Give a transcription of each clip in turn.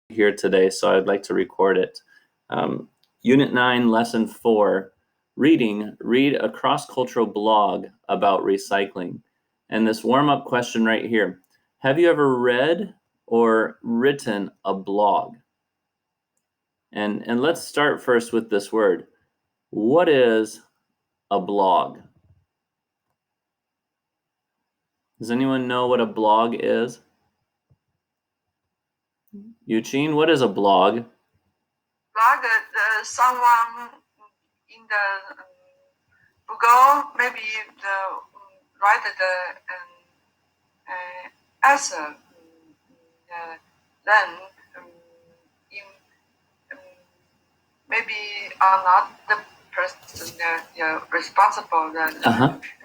here today, so I'd like to record it. Unit 9, Lesson 4, Reading. Read a cross-cultural blog about recycling. And this warm-up question right here. Have you ever read or written a blog? And let's start first with this word. What is a blog? Does anyone know what a blog is? Eugene, what is a blog? Blog, someone in the Google maybe write the answer, then maybe are not the person responsible.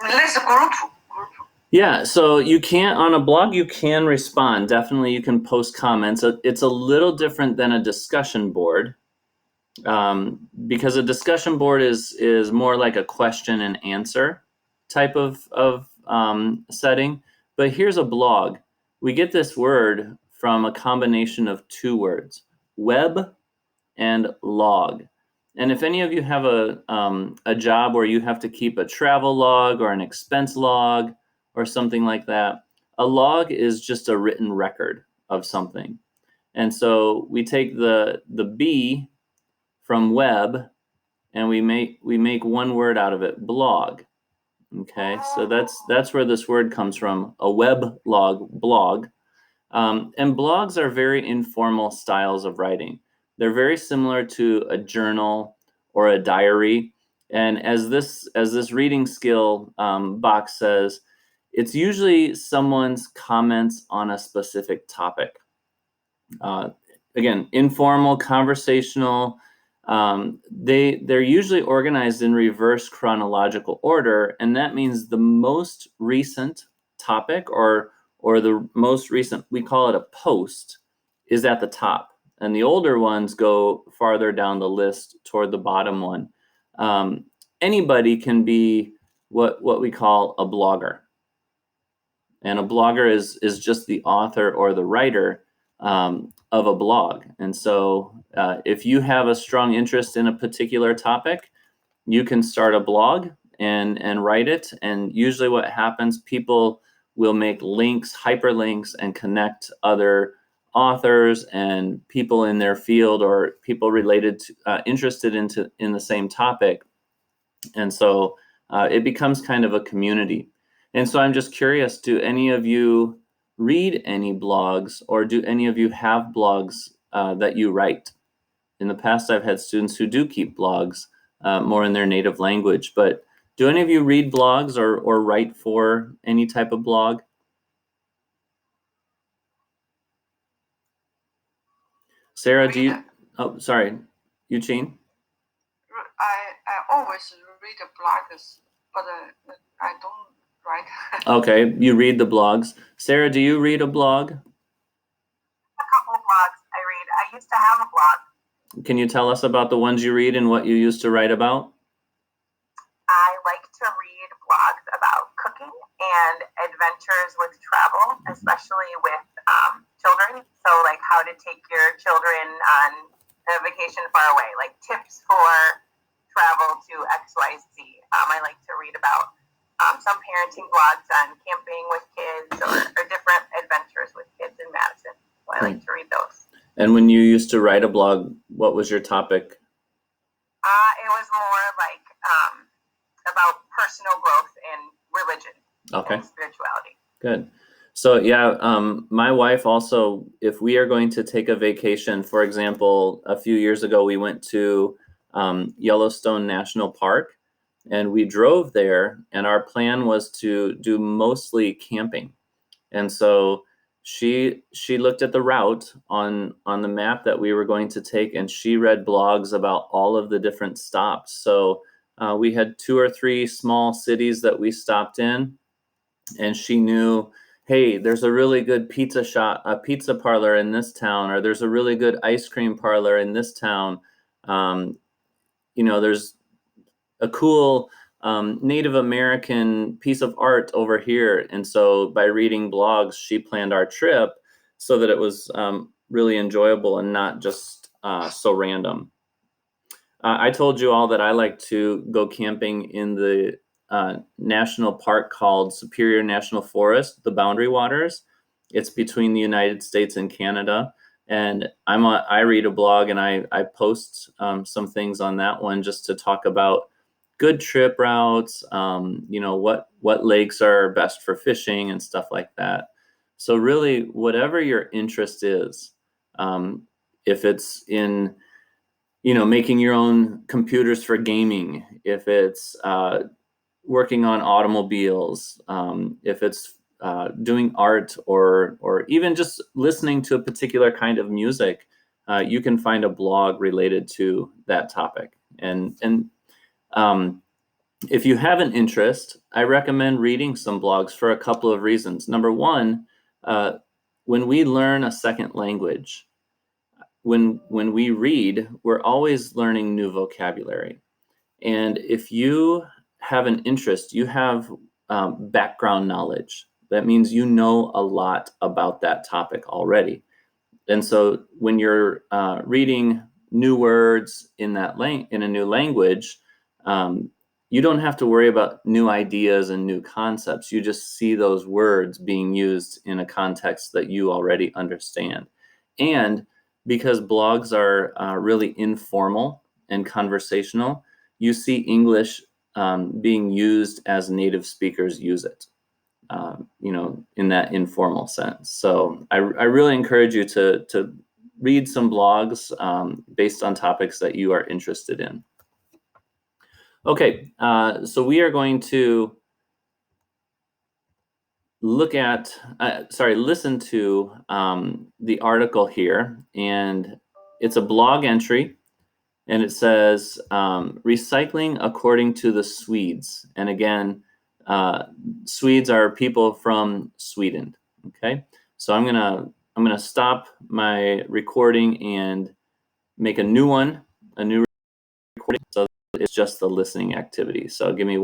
Let's group. Yeah, so you can't, on a blog, you can respond. Definitely, you can post comments. It's a little different than a discussion board, because a discussion board is more like a question and answer type of setting. But here's a blog. We get this word from a combination of two words, web and log. And if any of you have a job where you have to keep a travel log or an expense log or something like that, a log is just a written record of something. And so we take the B from web and we make one word out of it, blog. Okay, so that's where this word comes from, a web log, blog. And blogs are very informal styles of writing. They're very similar to a journal or a diary. And as this reading skill box says, it's usually someone's comments on a specific topic. Again, informal, conversational. They're usually organized in reverse chronological order, and that means the most recent topic or the most recent, we call it a post, is at the top, and the older ones go farther down the list toward the bottom one. Anybody can be what we call a blogger, and a blogger is just the author or the writer of a blog. And so if you have a strong interest in a particular topic, you can start a blog and write it. And usually what happens, people will make links, hyperlinks, and connect other authors and people in their field or people related to, interested in the same topic. And so it becomes kind of a community. And so I'm just curious, do any of you read any blogs, or do any of you have blogs that you write? In the past, I've had students who do keep blogs more in their native language, but do any of you read blogs or write for any type of blog? Sarah, do you? Oh, sorry, Eugene? I always read the blogs, but I don't write. Okay, you read the blogs. Sarah, do you read a blog? A couple of blogs I read. I used to have a blog. Can you tell us about the ones you read and what you used to write about? I like to read blogs about cooking and adventures with travel, especially with children. So like how to take your children on a vacation far away, like tips for travel to XYZ. I like to read about some parenting blogs on camping with kids or different adventures with kids in Madison. So I like to read those. And when you used to write a blog, what was your topic? It was more like about personal growth and religion. Okay. And spirituality. Good. So yeah, my wife also, if we are going to take a vacation, for example, a few years ago, we went to Yellowstone National Park, and we drove there, and our plan was to do mostly camping. And so she looked at the route on the map that we were going to take, and she read blogs about all of the different stops. So we had 2 or 3 small cities that we stopped in, and she knew, hey, there's a really good a pizza parlor in this town, or there's a really good ice cream parlor in this town. There's a cool Native American piece of art over here. And so by reading blogs, she planned our trip so that it was really enjoyable and not just so random. I told you all that I like to go camping in the national park called Superior National Forest, the Boundary Waters. It's between the United States and Canada. And I read a blog, and I post some things on that one just to talk about good trip routes, what lakes are best for fishing and stuff like that. So really, whatever your interest is, if it's in making your own computers for gaming, if it's working on automobiles, if it's doing art, or even just listening to a particular kind of music, you can find a blog related to that topic. And if you have an interest, I recommend reading some blogs for a couple of reasons. Number one, when we learn a second language, when we read, we're always learning new vocabulary. And if you have an interest, you have background knowledge. That means you know a lot about that topic already. And so when you're reading new words in a new language, you don't have to worry about new ideas and new concepts. You just see those words being used in a context that you already understand. And because blogs are really informal and conversational, you see English being used as native speakers use it, in that informal sense. So I really encourage you to read some blogs based on topics that you are interested in. Okay, so we are going to listen to the article here, and it's a blog entry, and it says recycling according to the Swedes. And again, Swedes are people from Sweden. Okay, so I'm gonna stop my recording and make a new recording. So it's just the listening activity. So give me